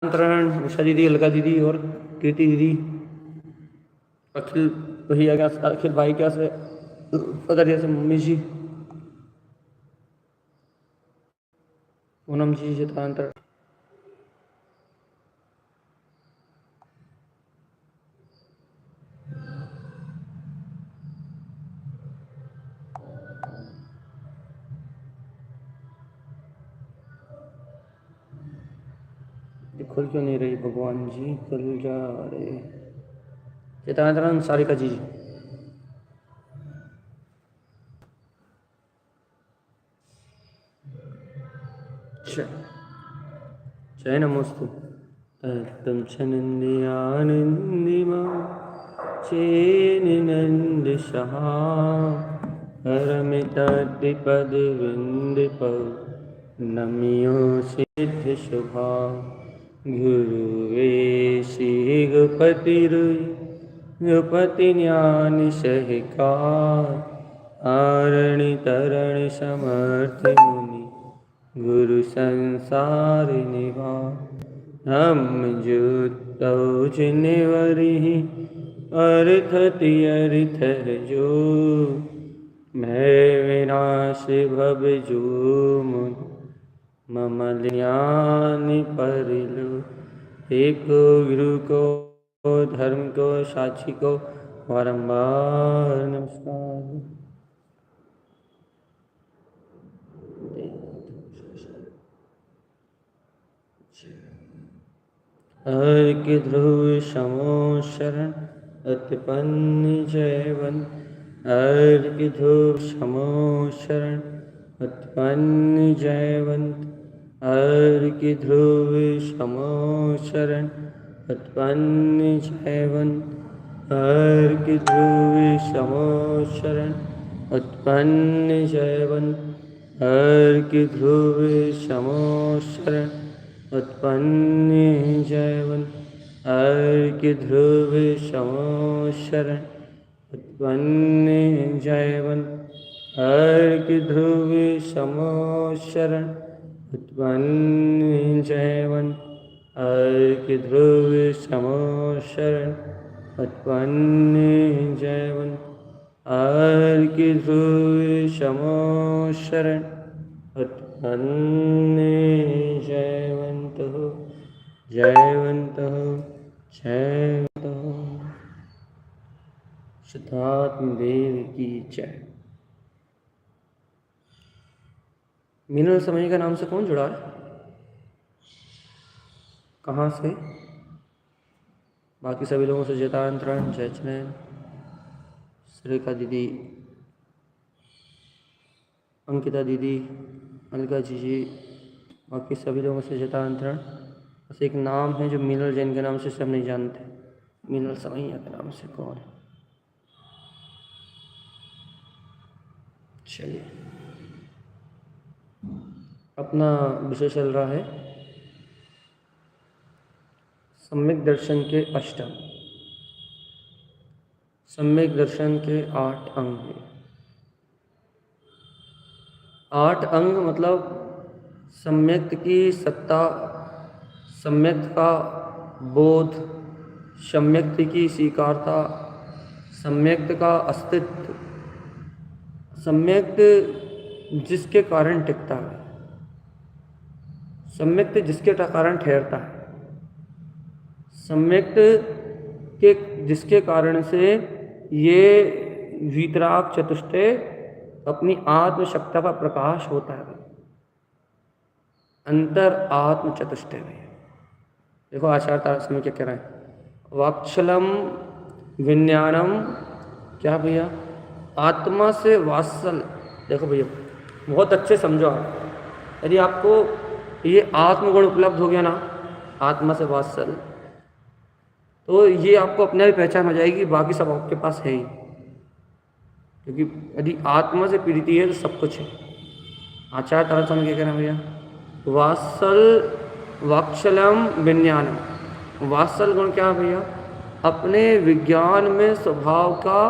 आमंत्रण उषा दीदी, अलका दीदी और कीर्ति दीदी, अखिल भैया क्या, अखिल भाई क्या से, पदरिया से मम्मी जी, पूनम जी चित्रांतरण। ये खुल क्यों नहीं रही भगवान जी, खुल जा रहे चित्रांतरण सारिका जी। जय नमोस्तु। तम छनंदी आनंदिमा चेन नंद सहा हरमित पद वृंद पव नमियो सिद्ध शुभा गुरुवे श्री गुपति गुपति ज्ञान सहकार आरणि तरण समर्थ मुनि गुरु संसार निभा हम जुतौ जिनवरिहि अर्थति अर्थ जो मैं विनाश भव जो मुनि मम ज्ञान परिलो। एक गुरु को, धर्म को, साक्षी को बारंबार नमस्कार। हर के ध्रुव समो शरण उत्पन्न जयवंत, हर के ध्रुव समो शरण उत्पन्न जयवंत, हर के ध्रुव समो शरण उत्पन्न जयवंत, हर के ध्रुव समो शरण उत्पन्न जयवंत, हर के ध्रुव समो शरण उत्पन्न जयवंत, हर के ध्रुव समो शरण उत्पन्न जयवंत, हर के ध्रुव समो शरण उत्पन्न जयवंत, हर के ध्रुव समो शरण उत्पन्न जयवंत, हर के ध्रुव समो शरण उत्पन्न जयवंत हो, जयवंत हो, जयवंत हो। शुद्धात्म देव की जय। मीनल समझी का नाम से कौन जुड़ा है, कहाँ से? बाकी सभी लोगों से चित्रांतरण, जय चैन, श्रेखा दीदी, अंकिता दीदी, अलका जी, बाकी सभी लोगों से चित्रांतरण। बस एक नाम है जो मीनल जैन के नाम से सब नहीं जानते, मीनल समैया के नाम से कौन है। चलिए, अपना विषय चल रहा है सम्यक दर्शन के अष्टम। सम्यक दर्शन के 8 अंग हैं। 8 अंग मतलब सम्यक की सत्ता, सम्यक का बोध, सम्यक की स्वीकारता, सम्यक का अस्तित्व, सम्यक जिसके कारण टिकता है, सम्यक जिसके कारण ठहरता है, सम्यक के जिसके कारण से ये वीतराग चतुष्टय अपनी आत्मशक्ति का प्रकाश होता है, अंतर आत्म चतुष्टय में। देखो आचार्य तारक समय क्या कह रहे हैं, वाक्शलम विज्ञानम, क्या भैया, आत्मा से वात्सल। देखो भैया बहुत अच्छे समझो आप, यदि आपको ये आत्मगुण उपलब्ध हो गया ना, आत्मा से वात्सल, तो ये आपको अपने आप पहचान हो जाएगी, बाकी सब आपके पास है ही। क्योंकि यदि आत्मा से प्रीति है तो सब कुछ है। आचार्य तारक समय क्या कह रहे हैं भैया, वात्सल वाक्शलम विज्ञानम। वात्सल गुण क्या है भैया, अपने विज्ञान में स्वभाव का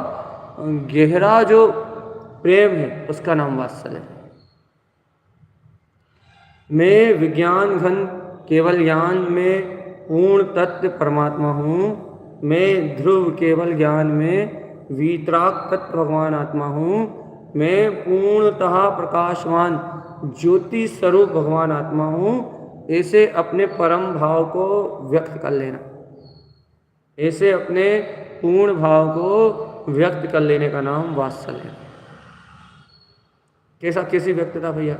गहरा जो प्रेम है उसका नाम वात्सल है। मैं विज्ञान घन केवल ज्ञान में पूर्ण तत्व परमात्मा हूँ, मैं ध्रुव केवल ज्ञान में वीतराग तत्व भगवान आत्मा हूँ, मैं पूर्णतः प्रकाशवान ज्योति स्वरूप भगवान आत्मा हूँ। ऐसे अपने परम भाव को व्यक्त कर लेना, ऐसे अपने पूर्ण भाव को व्यक्त कर लेने का नाम वात्सल्य है। कैसी व्यक्तता भैया?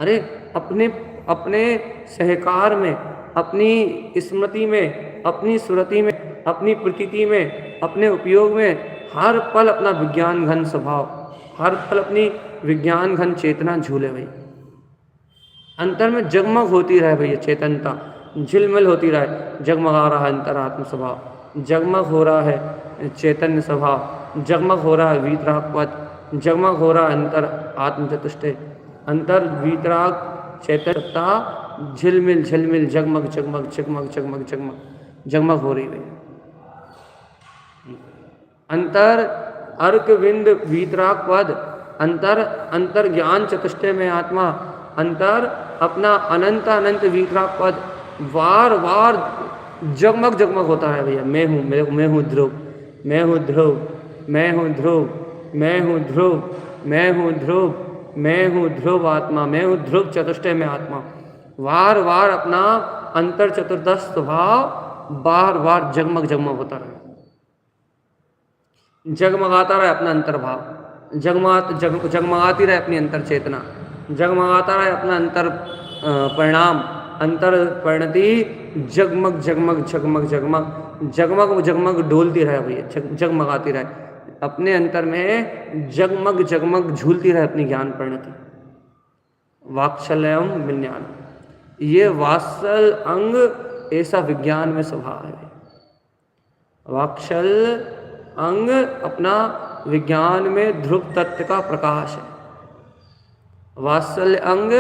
अरे अपने अपने सहकार में, अपनी स्मृति में, अपनी सुरति में, अपनी प्रकृति में, अपने उपयोग में हर पल अपना विज्ञान घन स्वभाव, हर पल अपनी विज्ञान घन चेतना झूले भाई। अंतर में जगमग होती रहे भैया, चेतनता झिलमिल होती रहे, जगमगा रहा है अंतरात्म स्वभाव, जगमग हो रहा है चैतन्य स्वभाव, जगमग हो रहा है वीतराग पद, जगमग हो रहा है अंतर आत्म चतुष्टय, अंतर वीतराग चैतन्यता झिलमिल झिलमिल जगमग जगमग जगमग जगमग जगमग जगमग हो रही है। अंतर अर्क विंद वीतराग पद, अंतर अंतर ज्ञान चतुष्टय में आत्मा, अंतर अपना अनंत अनंत वीतराग पद वार वार जगमग जगमग होता है भैया। मैं हूँ, मैं हूँ ध्रुव, मैं हूँ ध्रुव, मैं हूँ ध्रुव, मैं हूँ ध्रुव, मैं हूँ ध्रुव, मैं हूँ ध्रुव आत्मा, मैं हूँ ध्रुव चतुष्टय में आत्मा। वार वार अपना अंतर चतुर्दश स्वभाव बार बार जगमग जगमग होता रहे, जगमगाता रहे अपना अंतर्भाव, जगमगाती रहे अपनी अंतर चेतना, जगमगाता रहे अपना अंतर परिणाम, अंतर परिणति जगमग जगमग जगमग जगमग जगमग जगमग डोलती रहे भैया, जगमगाती रहे अपने अंतर में, जगमग जगमग झूलती रहे अपनी ज्ञान परिणति। वात्सल्यम विज्ञान, ये वात्सल अंग ऐसा विज्ञान में स्वभाव है। वात्सल्य अंग अपना विज्ञान में ध्रुव तत्व का प्रकाश है, वात्सल्य अंग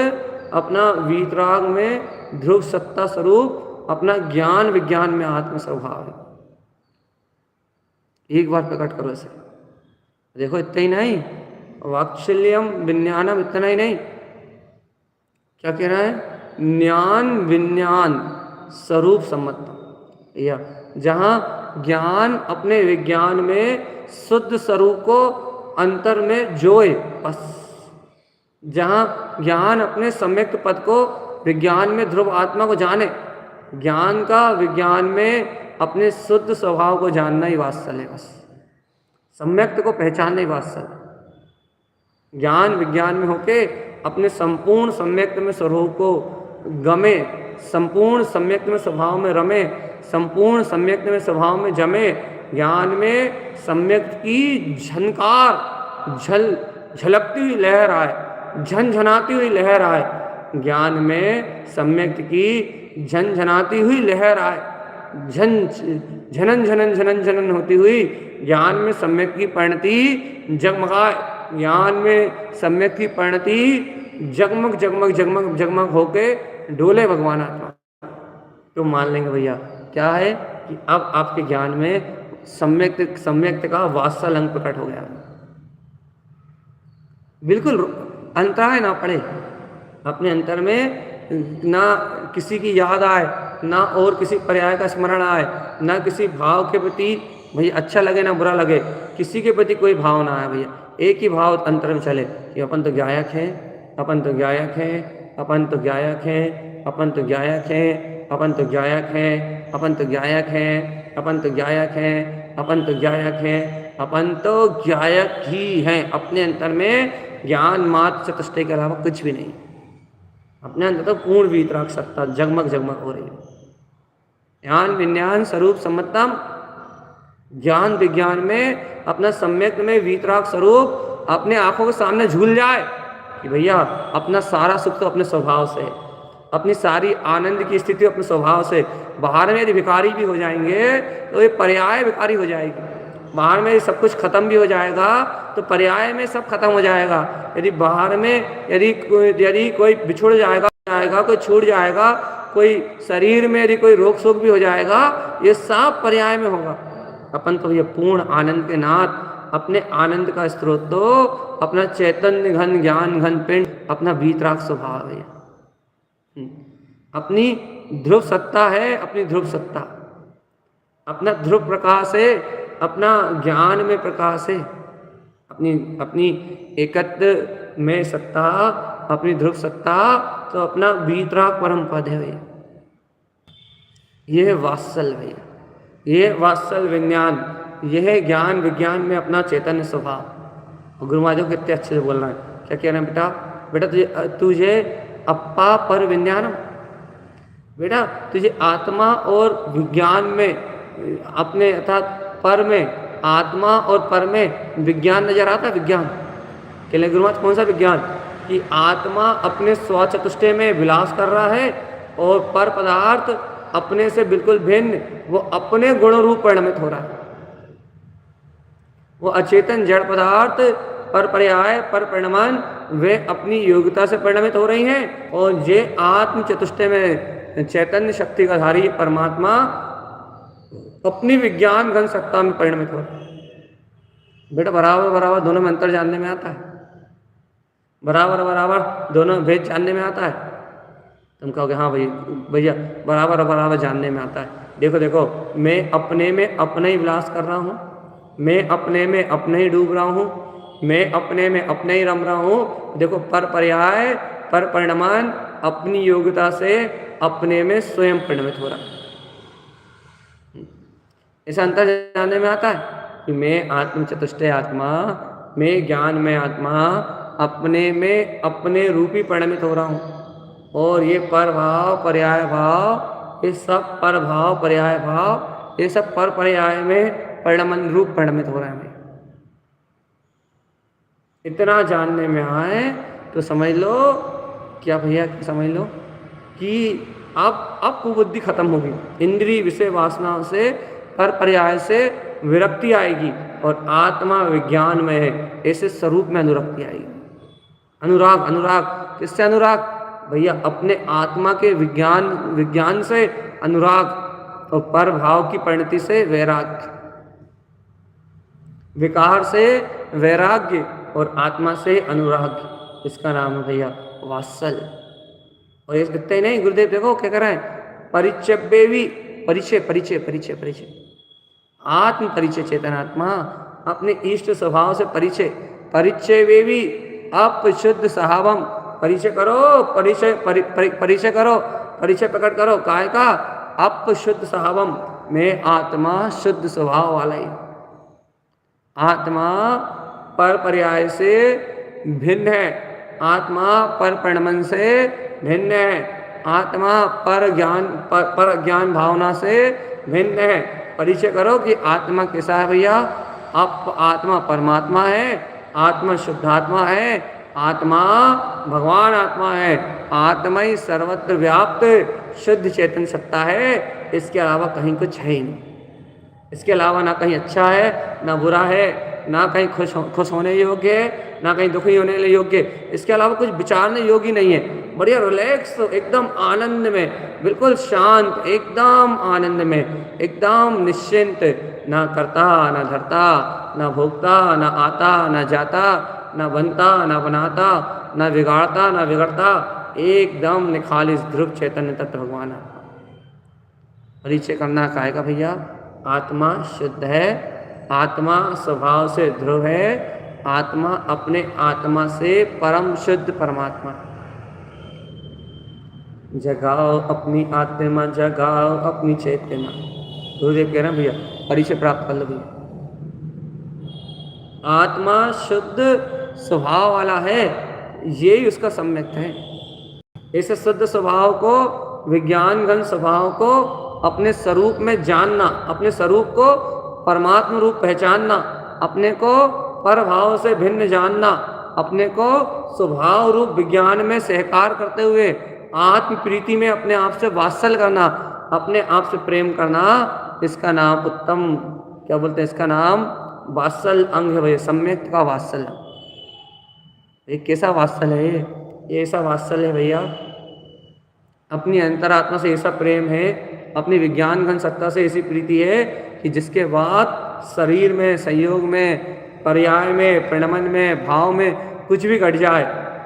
अपना वीतराग में ध्रुव सत्ता स्वरूप अपना ज्ञान विज्ञान में आत्म स्वभाव है। एक बार प्रकट करो इसे, देखो इतना ही नहीं, वात्सल्यम विज्ञानम इतना ही नहीं, क्या कह रहा है? ज्ञान विज्ञान स्वरूप सम्मतम, या जहाँ ज्ञान अपने विज्ञान में शुद्ध स्वरूप को अंतर में जोए, बस जहाँ ज्ञान अपने सम्यक्त पद को विज्ञान में ध्रुव आत्मा को जाने, ज्ञान का विज्ञान में अपने शुद्ध स्वभाव को जानना ही वात्सल्य, बस सम्यक्त को पहचानना ही वात्सल्य। ज्ञान विज्ञान में होके अपने संपूर्ण सम्यक्त में स्वरूप को गमे, संपूर्ण सम्यक्त में स्वभाव में रमे, संपूर्ण सम्यक्त में स्वभाव में जमे, ज्ञान में सम्यक्त की झनकार झलकती हुई लहर आए, झनझनाती हुई लहर आए, ज्ञान में सम्यक्त की झनझनाती हुई लहर आए, झनन झनन झनन झनन होती हुई ज्ञान में सम्यक्त की परिणति जगमगाए, ज्ञान में सम्यक्त की परिणति जगमग जगमग जगमग जगमग होके डोले भगवान आत्मा। तो मान लेंगे भैया क्या है कि अब आपके ज्ञान में सम्यक्त का वात्सल्य अंग प्रकट हो गया, बिल्कुल अंतराय ना पड़े, अपने अंतर में ना किसी की याद आए, ना और किसी पर्याय का स्मरण आए, ना किसी भाव के प्रति भैया अच्छा लगे ना बुरा लगे, किसी के प्रति कोई भाव ना आए भैया, एक ही भाव अंतर में चले कि अपन तो गायक हैं, अपन तो गायक हैं, अपन तो गायक हैं, अपन तो गायक हैं, अपन तो गायक हैं, अपन तो गायक हैं, अपन तो गायक हैं, अपन तो गायक हैं, अपन तो गायक ही हैं। अपने अंतर में ज्ञान मात्र चतुष्टय के अलावा कुछ भी नहीं, अपने अंदर तो पूर्ण वीतराग सत्ता जगमग जगमग हो रही है। ज्ञान विज्ञान स्वरूप सम्मतम, ज्ञान विज्ञान में अपना सम्यक में वीतराग स्वरूप अपने आंखों के सामने झूल जाए कि भैया अपना सारा सुख तो अपने स्वभाव से, अपनी सारी आनंद की स्थिति अपने स्वभाव से। बाहर में यदि भिखारी भी हो जाएंगे तो ये पर्याय भिखारी हो जाएगी, बाहर में सब कुछ खत्म भी हो जाएगा तो पर्याय में सब खत्म हो जाएगा। यदि बाहर में यदि कोई बिछुड़ जाएगा, कोई छूट जाएगा, कोई शरीर में यदि कोई रोग शोक भी हो जाएगा, ये सब पर्याय में होगा। अपन तो ये पूर्ण आनंद के नाथ, अपने आनंद का स्रोत तो अपना चैतन्य घन ज्ञान घन पिंड, अपना वीतराग स्वभाव है, अपनी ध्रुव सत्ता है, अपनी ध्रुव सत्ता, अपना ध्रुव प्रकाश है, अपना ज्ञान में प्रकाश है, अपनी अपनी एकत्व में सत्ता, अपनी ध्रुव सत्ता, तो अपना वीतराग परम पद है भैया। यह वात्सल भैया, यह वात्सल विज्ञान, यह ज्ञान विज्ञान में अपना चैतन्य स्वभाव। गुरु महादेव कितने अच्छे से बोलना है, क्या कह रहे हैं बेटा? बेटा तुझे अप्पा पर विज्ञानम, बेटा तुझे आत्मा और विज्ञान में, अपने अर्थात पर में, आत्मा और पर में विज्ञान नजर आता है। विज्ञान कह रहे गुरु महाराज, कौन सा विज्ञान? कि आत्मा अपने स्वचतुष्टय में विलास कर रहा है और पर पदार्थ अपने से बिल्कुल भिन्न, वो अपने गुण रूप परिणमित हो रहा है। वो अचेतन जड़ पदार्थ पर पर्याय पर परिणमन, वे अपनी योग्यता से परिणमित हो रही हैं, और ये आत्म चतुष्टय में चैतन्य शक्ति का धारी परमात्मा अपनी विज्ञान घन सत्ता में परिणमित हो रहा है। बेटा बराबर बराबर दोनों में अंतर जानने में आता है, बराबर बराबर दोनों भेद जानने में आता है। तुम कहोगे हाँ भैया बराबर बराबर जानने में आता है। देखो देखो, मैं अपने में अपना ही विलास कर रहा हूँ, मैं अपने में अपने ही डूब रहा हूँ, मैं अपने में अपने ही रम रहा हूँ। देखो पर पर्याय पर परिणमन अपनी योग्यता से अपने में स्वयं परिणमित हो रहा है। ऐसा अंतर जानने में आता है कि मैं आत्म चतुष्टय आत्मा, मैं ज्ञान में आत्मा, अपने में अपने रूप ही परिणमित हो रहा हूँ, और ये पर भाव पर्याय भाव, ये सब पर भाव पर्याय भाव, ये सब पर पर्याय में परिणमन रूप परिणमित हो रहा है। इतना जानने में आए तो समझ लो, क्या भैया समझ लो कि अब कुबुद्धि खत्म होगी, इंद्रिय विषय वासना से पर पर्याय से विरक्ति आएगी, और आत्मा विज्ञान में है, ऐसे स्वरूप में अनुरक्ति आएगी। अनुराग, अनुराग किससे अनुराग? भैया अपने आत्मा के विज्ञान से अनुराग, और पर भाव की परिणति से वैराग्य, विकार से वैराग्य और आत्मा से अनुराग, इसका नाम है भैया वात्सल। और ये इतना ही नहीं, गुरुदेव देखो क्या कर रहे हैं, परिचय परिचय परिचय परिचय परिचय आत्म परिचय, चेतन आत्मा अपने इष्ट स्वभाव से परिचय, परिचय वे भी अपशुद्ध सहावम, परिचय करो, परिचय करो, परिचय प्रकट करो, काय का? अपशुद्ध सहावम, मैं आत्मा शुद्ध स्वभाव वाला ही, आत्मा पर पर्याय से भिन्न है, आत्मा पर परिणमन से भिन्न है, आत्मा पर ज्ञान भावना से भिन्न है। परिचय करो कि आत्मा कैसा है भैया? आत्मा परमात्मा है, आत्मा शुद्धात्मा है, आत्मा भगवान आत्मा है, आत्मा ही सर्वत्र व्याप्त शुद्ध चेतन सत्ता है, इसके अलावा कहीं कुछ है ही नहीं। इसके अलावा ना कहीं अच्छा है ना बुरा है, ना कहीं खुश होने योग्य है, ना कहीं दुखी होने योग्य, इसके अलावा कुछ विचारने योग्य नहीं है। बढ़िया रिलैक्स, एकदम आनंद में, बिल्कुल शांत, एकदम आनंद में, एकदम निश्चिंत, ना करता ना धरता, ना भोगता ना आता ना जाता, ना बनता ना बनाता, ना बिगाड़ता ना बिगड़ता, एकदम निखालिस ध्रुव चैतन्य तत्व भगवान। परिचय करना काहे का भैया? आत्मा शुद्ध है, आत्मा स्वभाव से ध्रुव है, आत्मा अपने आत्मा से परम शुद्ध परमात्मा। जगाओ अपनी आत्मा, जगाओ अपनी चेतना। गुरुदेव कह रहे हैं भैया परिचय प्राप्त कर लो भैया। आत्मा शुद्ध स्वभाव वाला है, ये उसका सम्यक है। ऐसे शुद्ध स्वभाव को, विज्ञान घन स्वभाव को अपने स्वरूप में जानना, अपने स्वरूप को परमात्मा रूप पहचानना, अपने को पर भाव से भिन्न जानना, अपने को स्वभाव रूप विज्ञान में सहकार करते हुए आत्म प्रीति में अपने आप से वात्सल करना, अपने आप से प्रेम करना, इसका नाम उत्तम, क्या बोलते हैं, इसका नाम वात्सल अंग है भैया, सम्यक का वात्सल। एक कैसा वात्सल है ये ऐसा वात्सल है भैया, अपनी अंतरात्मा से ऐसा प्रेम है, अपनी विज्ञान घन सत्ता से ऐसी प्रीति है कि जिसके बाद शरीर में, संयोग में, पर्याय में, परिणमन में, भाव में कुछ भी घट जाए,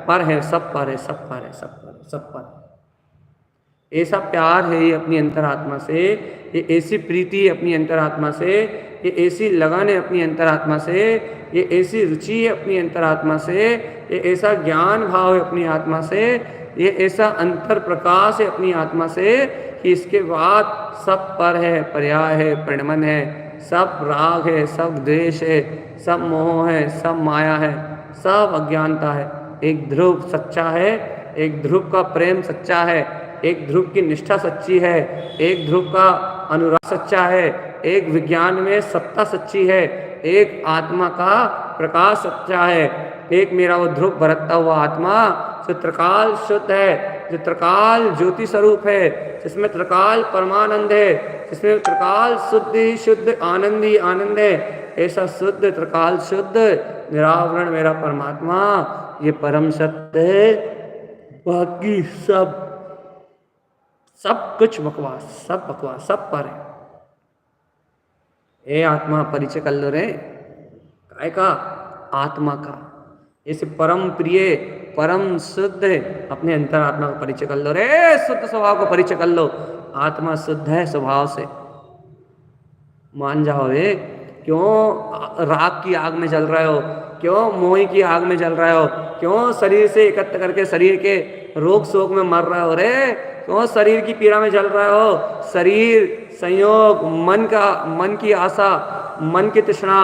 पर है, सब पर है, सब पर है, सब पर है, सब पर है। ऐसा प्यार है ये अपनी अंतरात्मा से, ये ऐसी प्रीति है अपनी अंतरात्मा से, ये ऐसी लगन है अपनी अंतरात्मा से, ये ऐसी रुचि है अपनी अंतरात्मा से, ये ऐसा ज्ञान भाव है अपनी आत्मा से, ये ऐसा अंतर प्रकाश है अपनी आत्मा से कि इसके बाद सब पर है, पर्याय है, परिणमन है, सब राग है, सब द्वेष है, सब मोह है, सब माया है, सब अज्ञानता है। एक ध्रुव सच्चा है, एक ध्रुव का प्रेम सच्चा है, एक ध्रुव की निष्ठा सच्ची है, एक ध्रुव का अनुराग सच्चा है, एक विज्ञान में सत्ता सच्ची है, एक आत्मा का प्रकाश सच्चा है, एक मेरा वो ध्रुव बरतता हुआ आत्मा जो त्रिकाल शुद्ध है, जो त्रिकाल ज्योति स्वरूप है, जिसमें त्रिकाल परमानंद है, जिसमें त्रिकाल शुद्ध ही शुद्ध आनंद ही आनंद है। ऐसा शुद्ध त्रिकाल शुद्ध निरावरण मेरा परमात्मा ये परम सत्य है। बाकी सब कुछ बकवास, सब बकवास, सब पर है। ए आत्मा परिचय कर लो रे, काय का? आत्मा का। ऐसे परम प्रिय परम शुद्ध है, अपने अंतर आत्मा का परिचय कर लो रे, शुद्ध स्वभाव का परिचय कर लो। आत्मा शुद्ध है स्वभाव से, मान जाओ रे। क्यों राग की आग में जल रहे हो? क्यों मोह की आग में जल रहे हो? क्यों शरीर से एकत्र करके शरीर के रोग शोक में मर रहे हो रे? क्यों शरीर की पीड़ा में जल रहे हो? शरीर संयोग, मन की आशा, मन की तृष्णा,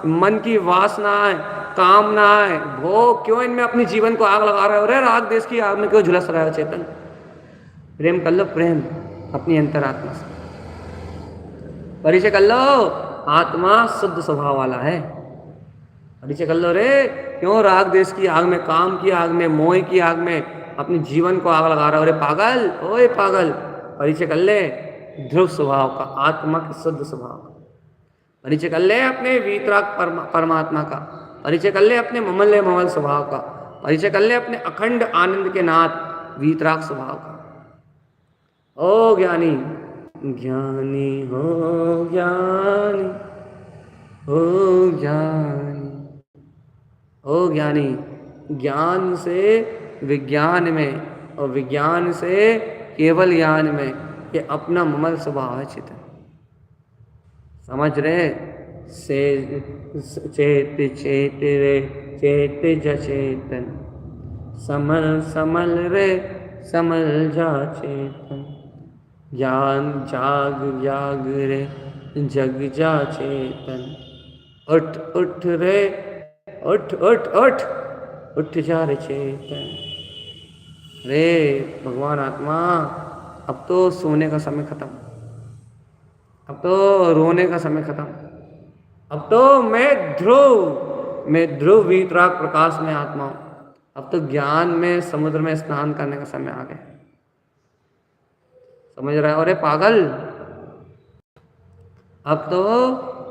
मन की वासनाएं, कामनाएं, भोग, क्यों इनमें अपनी जीवन को आग लगा रहे हो रे? राग देश की आग में क्यों झुलस रहे हो चेतन? प्रेम कर लो, प्रेम अपनी अंतरात्मा से परिचय कर लो। आत्मा शुद्ध स्वभाव वाला है, परिचय कर लो रे। क्यों राग देश की आग में, काम की आग में, मोह की आग में अपने जीवन को आग लगा रहा हो रे पागल? ओए पागल, परिचय कर ले ध्रुव स्वभाव का, आत्मा के शुद्ध स्वभाव का। परिचय कर ले अपने वीतराग परमात्मा का। परिचय कर ले अपने ममल स्वभाव का। परिचय कर ले अपने अखंड आनंद के नाथ वीतराग स्वभाव का। ओ ज्ञानी, ज्ञानी हो ज्ञानी, हो ज्ञानी, ओ ज्ञानी। ज्ञान से विज्ञान में और विज्ञान से केवल ज्ञान में, ये अपना ममल स्वभाव है चितन। समझ रहे? से चेत चेत रे, चेत ज चेतन, समल समल रे, समल जा चेतन, ज्ञान जाग जाग रे, जग जा चेतन, उठ उठ रे, उठ उठ उठ, उठ जा रे चेतन। रे भगवान आत्मा, अब तो सोने का समय खत्म, अब तो रोने का समय खत्म, अब तो मैं ध्रुव वीतराग प्रकाश में आत्मा हूं। अब तो ज्ञान में समुद्र में स्नान करने का समय आ गया। समझ रहा है? अरे पागल, अब तो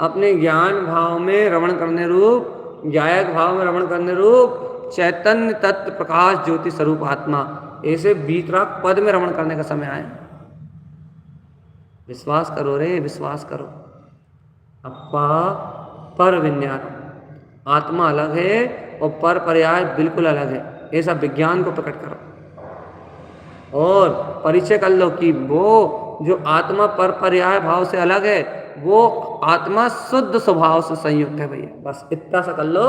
अपने ज्ञान भाव में रमण करने रूप, ज्ञायक भाव में रमण करने रूप चैतन्य तत्व प्रकाश ज्योति स्वरूप आत्मा, ऐसे वीतराग पद में रमण करने का समय आया। विश्वास करो रे, विश्वास करो। अपा पर विज्ञान, आत्मा अलग है और पर पर्याय बिल्कुल अलग है, ऐसा विज्ञान को प्रकट करो और परिचय कर लो कि वो जो आत्मा पर पर्याय भाव से अलग है, वो आत्मा शुद्ध स्वभाव से संयुक्त है भैया। बस इतना सा कर लो,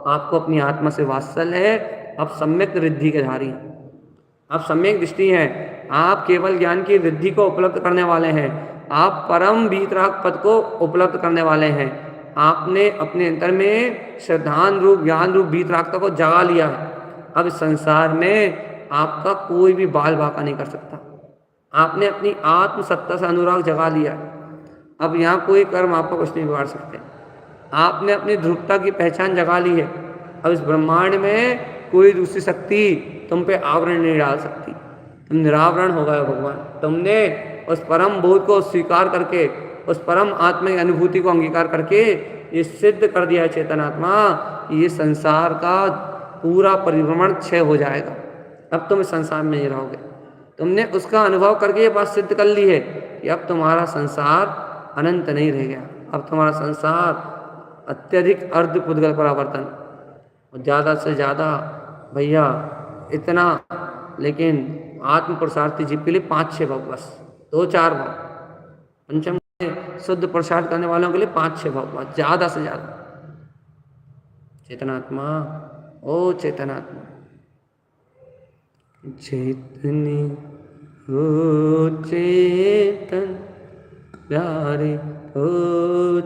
आपको अपनी आत्मा से वात्सल्य है। आप सम्यक रिद्धि के धारी हैं, आप सम्यक दृष्टि हैं, आप केवल ज्ञान की रिद्धि को उपलब्ध करने वाले हैं, आप परम वीतराग पद को उपलब्ध करने वाले हैं। आपने अपने अंतर में श्रद्धान रूप ज्ञान रूप वीतरागता को जगा लिया है। अब इस संसार में आपका कोई भी बाल बाका नहीं कर सकता। आपने अपनी आत्म सत्ता से अनुराग जगा लिया है। अब यहाँ कोई कर्म आपको कुछ नहीं बिगाड़ सकते। आपने अपनी ध्रुवता की पहचान जगा ली है। अब इस ब्रह्मांड में कोई दूसरी शक्ति तुम पे आवरण नहीं डाल सकती। तुम निरावरण हो गए भगवान। तुमने उस परम बोध को स्वीकार करके, उस परम आत्मा की अनुभूति को अंगीकार करके ये सिद्ध कर दिया है चेतनात्मा कि ये संसार का पूरा परिभ्रमण क्षय हो जाएगा। अब तुम इस संसार में नहीं रहोगे। तुमने उसका अनुभव करके ये बात सिद्ध कर ली है कि अब तुम्हारा संसार अनंत नहीं रह गया। अब तुम्हारा संसार अत्यधिक अर्ध पुद्गल परावर्तन, और ज़्यादा से ज़्यादा भैया इतना, लेकिन आत्म पुरुषार्थी जीव के लिए 5-6 भाव बस, 2-4 भाव। पंचम शुद्ध पुरुषार्थ करने वालों के लिए 5-6 भाव बस, ज्यादा से ज्यादा। चेतनात्मा, ओ चेतनात्मा, चेतनी हो चेतन प्यारे हो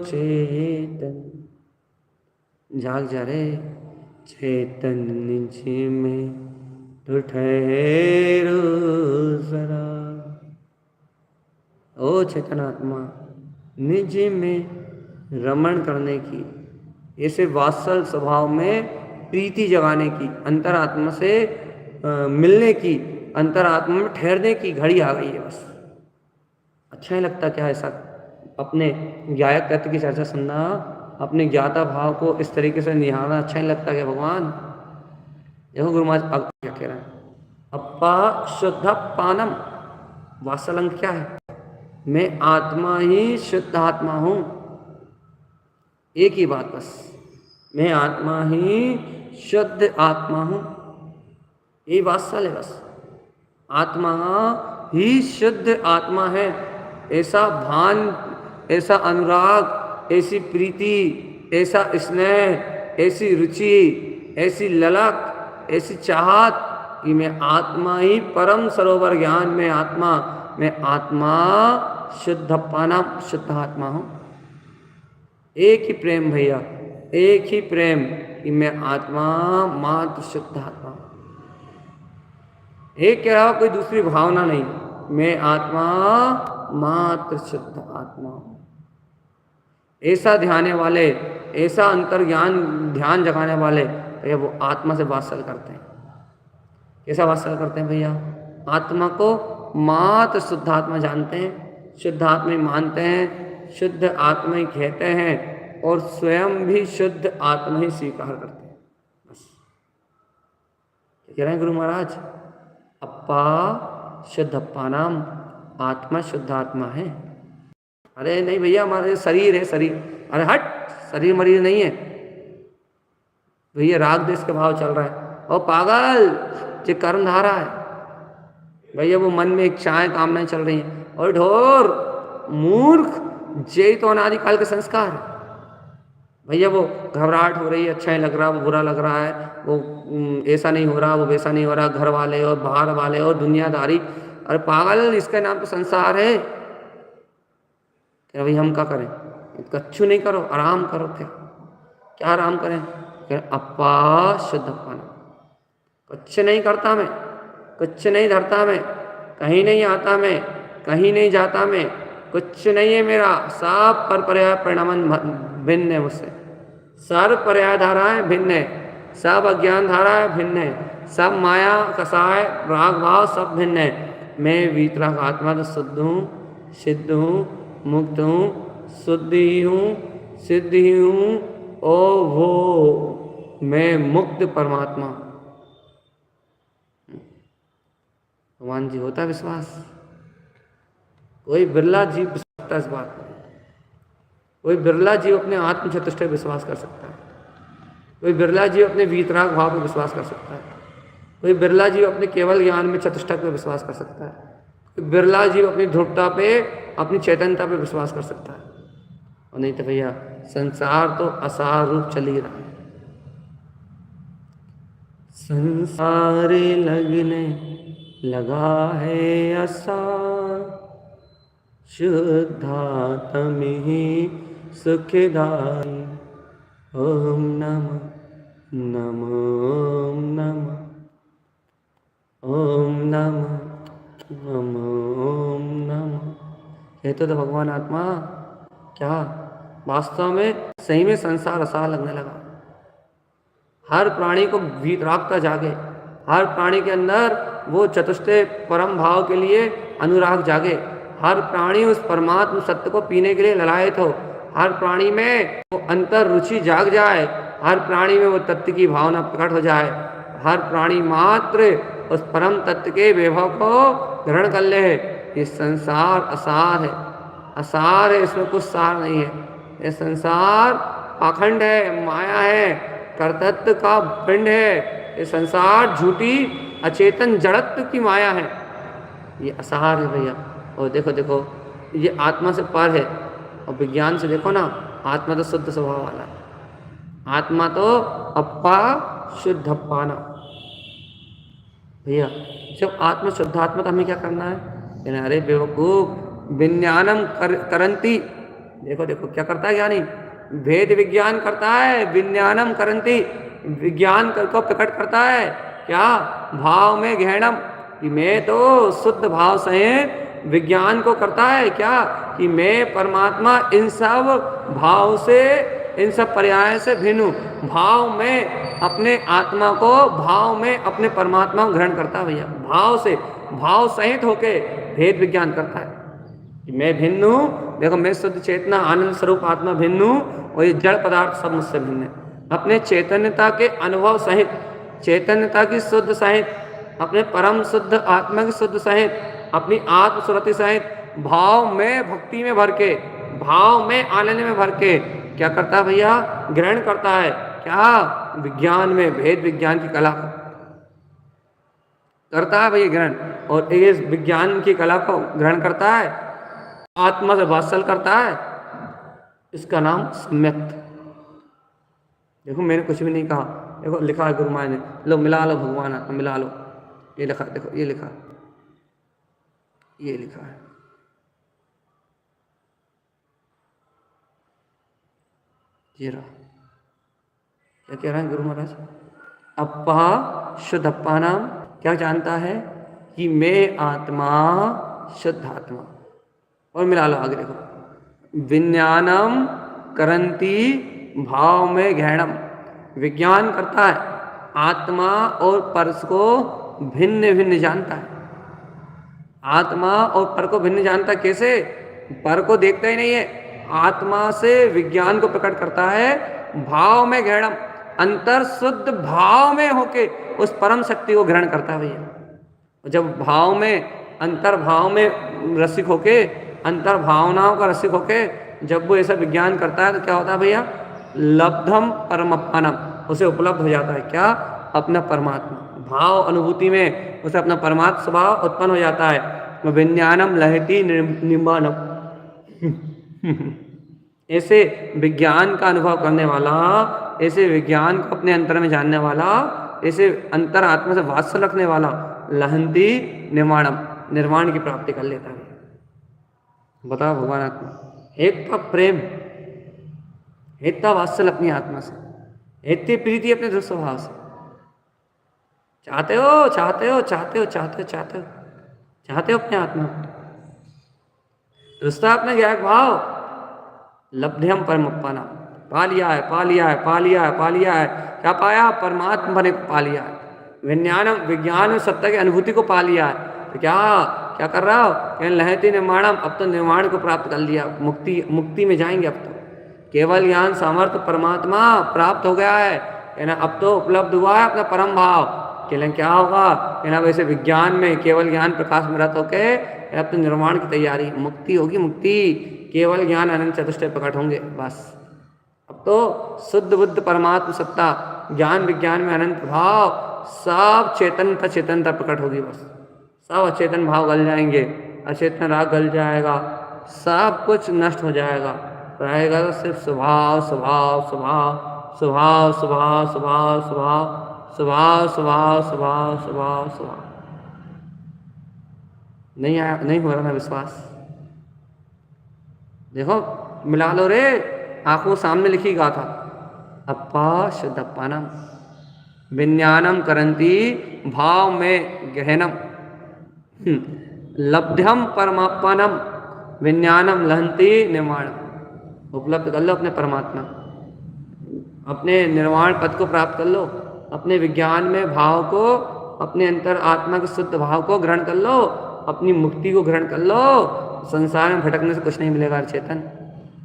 चेतन, जाग जा रे चेतन निज में तो ठहरो जरा। ओ चेतनात्मा, निज में रमण करने की, ऐसे वात्सल स्वभाव में प्रीति जगाने की, अंतरात्मा से मिलने की, अंतरात्मा में ठहरने की घड़ी आ गई है बस। अच्छा नहीं लगता क्या ऐसा अपने ज्ञायक तत्व की चर्चा सुनना, अपने ज्ञाता भाव को इस तरीके से निहारना अच्छा नहीं लगता क्या भगवान? देखो गुरु महाराज क्या कह रहे हैं, अप्पा शुद्ध पानम, वात्सलंग क्या है? मैं आत्मा ही शुद्ध आत्मा हूं। एक ही बात बस, मैं आत्मा ही शुद्ध आत्मा हूं, ये वात्सल है बस। आत्मा ही शुद्ध आत्मा है, ऐसा भान, ऐसा अनुराग, ऐसी प्रीति, ऐसा स्नेह, ऐसी रुचि, ऐसी ललक, ऐसी चाहत कि मैं आत्मा ही परम सरोवर ज्ञान में आत्मा, मैं आत्मा शुद्ध पाना, शुद्ध आत्मा हूं। एक ही प्रेम भैया, एक ही प्रेम कि मैं आत्मा मात्र शुद्ध आत्मा हूं। एक कह रहा कोई दूसरी भावना नहीं, मैं आत्मा मात्र शुद्ध आत्मा हूं। ऐसा ध्याने वाले, ऐसा अंतर्ज्ञान ध्यान जगाने वाले भैया वो आत्मा से वात्सल करते हैं। कैसा वात्सल करते हैं भैया? आत्मा को मात्र शुद्ध आत्मा जानते हैं, शुद्ध आत्मा ही मानते हैं, शुद्ध आत्मा ही कहते हैं और स्वयं भी शुद्ध आत्मा ही स्वीकार करते हैं। बस कह रहे हैं गुरु महाराज, अप्पा शुद्ध अप्पा नाम, आत्मा शुद्ध आत्मा है। अरे नहीं भैया, हमारे शरीर है शरीर, अरे हट, शरीर मरीज नहीं है भैया, राग देश का भाव चल रहा है। और पागल, ये कर्म धारा है भैया, वो मन में इच्छाएं कामनाएं चल रही हैं। और ढोर मूर्ख, जे तो अनादिकाल के संस्कार है भैया। वो घबराहट हो रही है, अच्छा नहीं लग रहा, वो बुरा लग रहा है, वो ऐसा नहीं हो रहा, वो वैसा नहीं हो रहा, घर वाले और बाहर वाले और दुनियादारी। अरे पागल, इसका नाम तो संसार है। क्या भाई हम क्या करें? कच्छू नहीं करो, आराम करो। क्या आराम करें? अप्पा शुद्ध अप्पा, कुछ नहीं करता मैं, कुछ नहीं धरता मैं, कहीं नहीं आता मैं, कहीं नहीं जाता मैं, कुछ नहीं है मेरा, सब पर पर्याय परिणामन भिन्न है मुझसे, सर्व पर्याय धाराएं भिन्न है, सब अज्ञान धाराएं भिन्न है, सब माया कसाय राग भाव सब भिन्न है। मैं वीतराग आत्मा तो शुद्ध हूँ, सिद्ध हूँ, मुक्त हूँ, शुद्ध ही हूँ, सिद्ध ही हूँ, ओ वो मैं मुक्त परमात्मा। भगवान जी होता विश्वास? कोई बिरला जीव सकता है इस बात पर, कोई बिरला जीव अपने आत्म चतुष्टय विश्वास कर सकता है, कोई बिरला जीव अपने वीतराग भाव पर विश्वास कर सकता है, कोई बिरला जीव अपने केवल ज्ञान में चतुष्टय पर विश्वास कर सकता है, कोई बिरला जीव अपनी ध्रुवता पे, अपनी चैतन्यता पे विश्वास कर सकता है। और नहीं तो भैया संसार तो असार रूप चल ही रहा है। संसार लगने लगा है असार, शुद्धात्म ही सुखदाई, ओम नमः नमः ओम नमः ओम नमः नमः ओम नमः। कहते तो भगवान आत्मा क्या वास्तव में सही में संसार असार लगने लगा। हर प्राणी को वीतरागता जागे, हर प्राणी के अंदर वो चतुष्टय परम भाव के लिए अनुराग जागे, हर प्राणी उस परमात्म सत्य को पीने के लिए ललायत हो, हर प्राणी में वो अंतर रुचि जाग जाए, हर प्राणी में वो तत्व की भावना प्रकट हो जाए, हर प्राणी मात्र उस परम तत्व के वैभव को ग्रहण कर ले। ये संसार असार है, असार है, इसमें कुछ सार नहीं है। ये संसार पाखंड है, माया है, कर्तृत्व का पिंड है। ये संसार झूठी अचेतन जड़त्व की माया है। ये असार है भैया। और देखो देखो ये आत्मा से पर है, और विज्ञान से देखो ना, आत्मा तो शुद्ध स्वभाव वाला है, आत्मा तो अप्पा शुद्ध अप्पाना भैया। जब आत्मा शुद्धात्मा तो हमें क्या करना है? कहना अरे बेवकूफ विज्ञानम करंती, देखो देखो क्या करता है ज्ञानी, भेद विज्ञान करता है, विज्ञानम करंती, विज्ञान को प्रकट करता है क्या? भाव में गहनम, कि मैं तो शुद्ध भाव सहित विज्ञान को करता है क्या? कि मैं परमात्मा इन सब भाव से, इन सब पर्याय से भिन्न हूँ। भाव में अपने आत्मा को, भाव में अपने परमात्मा को ग्रहण करता है भैया, भाव से, भाव सहित होके भेद विज्ञान करता है कि मैं भिन्न हूँ। देखो मैं शुद्ध चेतना आनंद स्वरूप आत्मा भिन्न हूँ, और ये जड़ पदार्थ सब मुझसे भिन्न है। अपने चैतन्यता के अनुभव सहित, चैतन्यता की शुद्ध सहित, अपने परम शुद्ध आत्मा की शुद्ध सहित, अपनी आत्म सुरति सहित, भाव में भक्ति में भर के, भाव में आनंद में भर के क्या करता है भैया? ग्रहण करता है क्या? विज्ञान में भेद विज्ञान की कला करता है भैया ग्रहण। और ये विज्ञान की कला को ग्रहण करता है, आत्मा से वात्सल करता है, इसका नाम सम्यक्त। देखो मैंने कुछ भी नहीं कहा, देखो लिखा है गुरु माया ने, लो मिला लो भगवान आत्मा मिला लो, ये लिखा, देखो ये लिखा, ये लिखा है, ये रहा। क्या कह रहे हैं गुरु महाराज? अप्पा शुद्ध अप्पा नाम क्या जानता है? कि मैं आत्मा शुद्ध आत्मा। और मिला लो आगे देखो, विज्ञानम करंती भाव में गहनम, विज्ञान करता है, आत्मा और परस को भिन्न भिन्न जानता है। आत्मा और पर को भिन्न जानता है कैसे? पर को देखता ही नहीं है, आत्मा से विज्ञान को प्रकट करता है, भाव में गहनम, अंतर शुद्ध भाव में होके उस परम शक्ति को ग्रहण करता है भैया। जब भाव में, अंतर भाव में रसिक होके, अंतर भावनाओं का रसिक होके जब वो ऐसा विज्ञान करता है तो क्या होता है भैया? लब्धम परमप्पनम, उसे उपलब्ध हो जाता है क्या? अपना परमात्मा। भाव अनुभूति में उसे अपना परमात्मा स्वभाव उत्पन्न हो जाता है। विज्ञानम लहती निर्माणम, ऐसे विज्ञान का अनुभव करने वाला, ऐसे विज्ञान को अपने अंतर में जानने वाला, ऐसे अंतर आत्मा से वात्सल्य रखने वाला लहंती निर्माणम, निर्माण की प्राप्ति कर लेता है। बताओ भगवान आत्मा एकता प्रेम, एकता वात्सल्य अपनी आत्मा से, एकती प्रीति अपने ध्रुव स्वभाव से। चाहते हो चाहते हो चाहते हो चाहते हो चाहते हो चाहते हो अपने आत्मा, रुस्ता अपने ज्ञान भाव, लब्ध्यम परमप्पना, पा लिया है पा लिया है पा लिया है पा लिया है। क्या पाया? परमात्मा बने को पा लिया है, विज्ञान विज्ञान में सत्ता की अनुभूति को पा लिया है। तो क्या क्या कर रहा हो? क्या लहती निर्माणम, अब तो निर्माण को प्राप्त कर लिया, मुक्ति, मुक्ति में जाएंगे। अब तो केवल ज्ञान सामर्थ्य परमात्मा प्राप्त हो गया है ना, अब तो उपलब्ध हुआ है अपना परम भाव। केवल क्या होगा ना, वैसे विज्ञान में केवल ज्ञान प्रकाश में रत होके अब तो निर्माण की तैयारी, मुक्ति होगी मुक्ति, केवल ज्ञान अनंत चतुष्टय प्रकट होंगे बस। अब तो शुद्ध बुद्ध परमात्मा सत्ता, ज्ञान विज्ञान में अनंत भाव, सब चेतनता चेतनता प्रकट होगी बस। सब अचेतन भाव गल जाएंगे, अचेतन राग गल जाएगा, सब कुछ नष्ट हो जाएगा, रहेगा तो सिर्फ स्वभाव स्वभाव स्वभाव स्वभाव स्वभाव स्वभाव स्वभाव स्वभाव स्वभाव स्वभाव स्वभाव स्वभाव। नहीं आया, नहीं हो रहा ना विश्वास? देखो मिला लो रे, आंखों सामने लिखी गाथा, अप्पा शुद्ध अप्पानम विज्ञानम करंती भाव में गहनम, लब्ध्यम परमात्मानम विज्ञानम लहंती निर्माण। उपलब्ध कर लो अपने परमात्मा, अपने निर्वाण पद को प्राप्त कर लो, अपने विज्ञान में भाव को, अपने अंतर आत्मा के शुद्ध भाव को ग्रहण कर लो, अपनी मुक्ति को ग्रहण कर लो। संसार में भटकने से कुछ नहीं मिलेगा चेतन,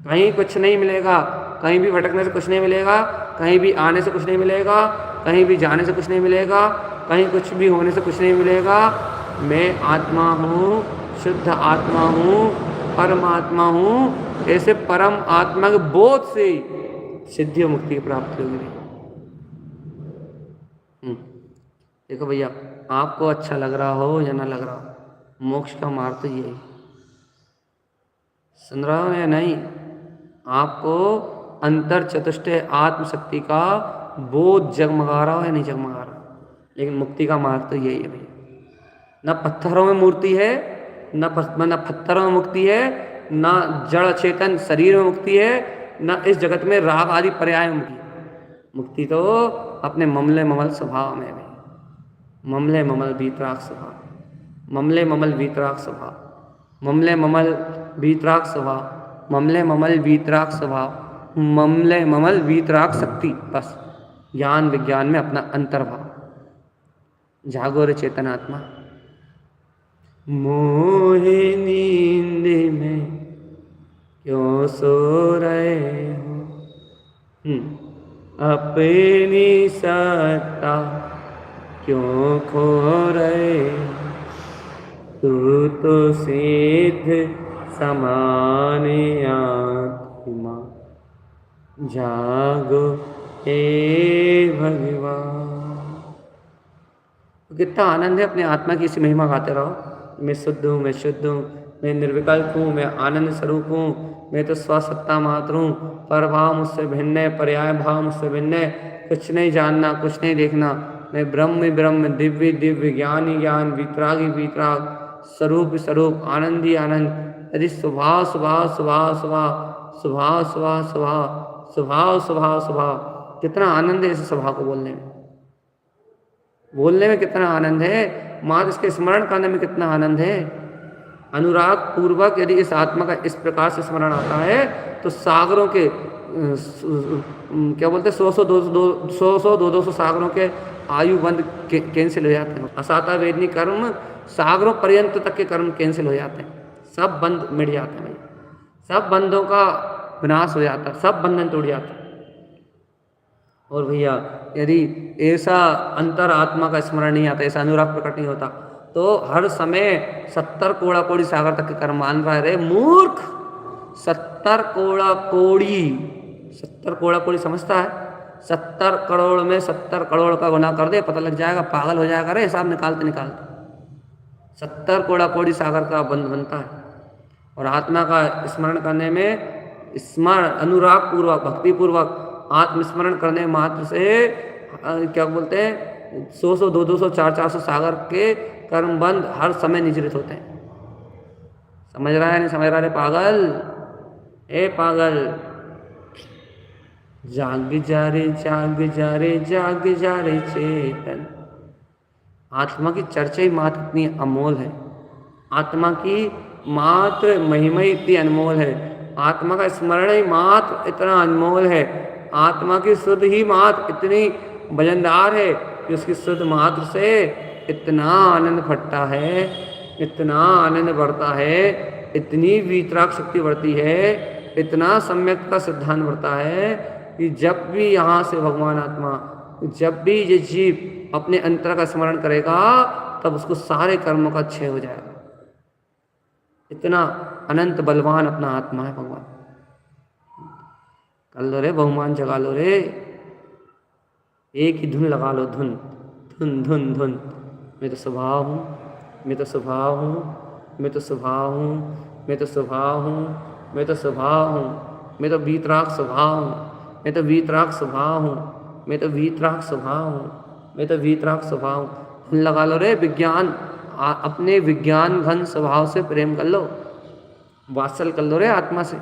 कहीं कुछ नहीं मिलेगा, कहीं भी भटकने से कुछ नहीं मिलेगा, कहीं भी आने से कुछ नहीं मिलेगा, कहीं भी जाने से कुछ नहीं मिलेगा, कहीं कुछ भी होने से कुछ नहीं मिलेगा। मैं आत्मा हूँ, शुद्ध आत्मा हूँ, परमात्मा हूँ, ऐसे परम आत्मा के बोध से सिद्धि और मुक्ति की प्राप्ति होगी। देखो भैया, आपको अच्छा लग रहा हो या ना लग रहा हो, मोक्ष का मार्ग तो यही। सुन रहा हो या नहीं? आपको अंतर चतुष्टय आत्मशक्ति का बोध जगमगा रहा हो या नहीं जगमगा रहा, लेकिन मुक्ति का मार्ग तो यही है भैया। न पत्थरों में मूर्ति है, न पत्थरों में मुक्ति है, न जड़ चेतन शरीर में मुक्ति है, न इस जगत में राग आदि पर्याय में मुक्ति है। मुक्ति तो अपने ममले ममल स्वभाव में है। ममले ममल वीतराग स्वभाव, ममले ममल वीतराग स्वभाव, ममले ममल वीतराग स्वभाव, ममले ममल वीतराग स्वभाव, ममले ममल वीतराग शक्ति। बस ज्ञान विज्ञान में अपना अंतर्भाव। जागो रे चेतन आत्मा। मोहे नींद में क्यों सो रहे हो, अपनी सत्ता क्यों खो रहे हो, तू तो सिद्ध समान आत्मा, जागो हे भगवान। कितना आनंद है अपने आत्मा की इसी महिमा गाते रहो। मैं शुद्ध हूँ, मैं शुद्ध हूँ, मैं निर्विकल्प हूँ, मैं आनंद स्वरूप हूँ, मैं तो स्वसत्ता मात्र हूँ, पर भाव मुझसे भिन्न है, पर्याय भाव मुझसे भिन्न है, कुछ नहीं जानना, कुछ नहीं देखना, मैं ब्रह्म ब्रह्म, दिव्य दिव्य, ज्ञानी ज्ञान, वीतरागी वीतराग, स्वरूप स्वरूप, आनंदी आनंद। यदि स्वभाव स्वभाव स्वभाव स्वभाव स्वभाव स्वभाव स्वभाव स्वभाव स्वभाव स्वभाव, कितना आनंद है इस स्वभाव को बोलने में। बोलने में कितना आनंद है, मात्र इसके स्मरण करने में कितना आनंद है। अनुराग पूर्वक यदि इस आत्मा का इस प्रकार से स्मरण आता है तो सागरों के क्या बोलते हैं 100-200 सागरों के आयु बंद कैंसिल हो जाते हैं। असाता वेदनी कर्म सागरों पर्यंत तक के कर्म कैंसिल हो जाते हैं, सब बंद मिट जाते हैं भाई, सब बंधों का विनाश हो जाता है, सब बंधन टूट जाते हैं। और भैया यदि ऐसा अंतर आत्मा का स्मरण नहीं आता, ऐसा अनुराग प्रकट नहीं होता, तो हर समय 70 कोड़ा कोड़ी सागर तक के कर्म मान रहा है। रे मूर्ख, 70 कोड़ा कोड़ी समझता है? 70 करोड़ में 70 करोड़ का गुनाह कर दे, पता लग जाएगा, पागल हो जाएगा। रे हिसाब निकालते निकालते 70 कोड़ा कोड़ी सागर का बंध बनता है। और आत्मा का स्मरण करने में स्मरण अनुराग पूर्वक भक्ति पूर्वक आत्मस्मरण करने मात्र से क्या बोलते हैं 100 200 400 सागर के कर्म बंद हर समय निजरित होते हैं। समझ रहा है नहीं समझ रहा है पागल? ए पागल, जाग जा रे जाग जा रे जाग जा रे चेतन। आत्मा की चर्चा ही मात्र इतनी अनमोल है, आत्मा की मात्र महिमा इतनी अनमोल है, आत्मा का स्मरण ही मात्र इतना अनमोल है, आत्मा की शुद्ध ही मात्र इतनी वजनदार है कि उसकी शुद्ध मात्र से इतना आनंद फटता है, इतना आनंद बढ़ता है, इतनी वीतराग शक्ति बढ़ती है, इतना सम्यक का सिद्धांत बढ़ता है कि जब भी यहाँ से भगवान आत्मा, जब भी ये जीव अपने अंतर का स्मरण करेगा तब उसको सारे कर्मों का क्षय हो जाएगा। इतना अनंत बलवान अपना आत्मा है भगवान। कर लो रे बहुमान, जगा लो रे, एक ही धुन लगा लो, धुन धुन धुन धुन। मैं तो स्वभाव हूँ, मैं तो स्वभाव हूँ, मैं तो स्वभाव हूँ, मैं तो स्वभाव हूँ, मैं तो स्वभाव हूँ, मैं तो वीतराग स्वभाव हूँ, मैं तो वीतराग स्वभाव हूँ, मैं तो वीतराग स्वभाव हूँ, मैं तो वीतराग स्वभाव हूँ। धुन लगा लो रे विज्ञान, अपने विज्ञान घन स्वभाव से प्रेम कर लो, वात्सल कर लो रे आत्मा से।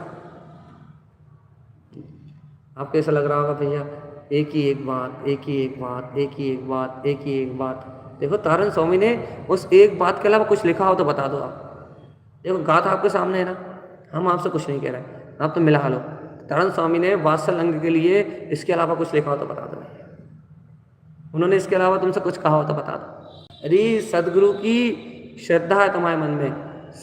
आपको ऐसा लग रहा होगा भैया एक ही एक बात, एक ही एक बात, एक ही एक बात, एक ही एक बात। देखो तारण स्वामी ने उस एक बात के अलावा कुछ लिखा हो तो बता दो आप। देखो गाथा आपके सामने है ना, हम आपसे कुछ नहीं कह रहे, आप तो मिला लो। तारण स्वामी ने वात्सल अंग के लिए इसके अलावा कुछ लिखा हो तो बता दो, उन्होंने इसके अलावा तुमसे कुछ कहा हो तो बता दो। यदि सदगुरु की श्रद्धा है तुम्हारे मन में,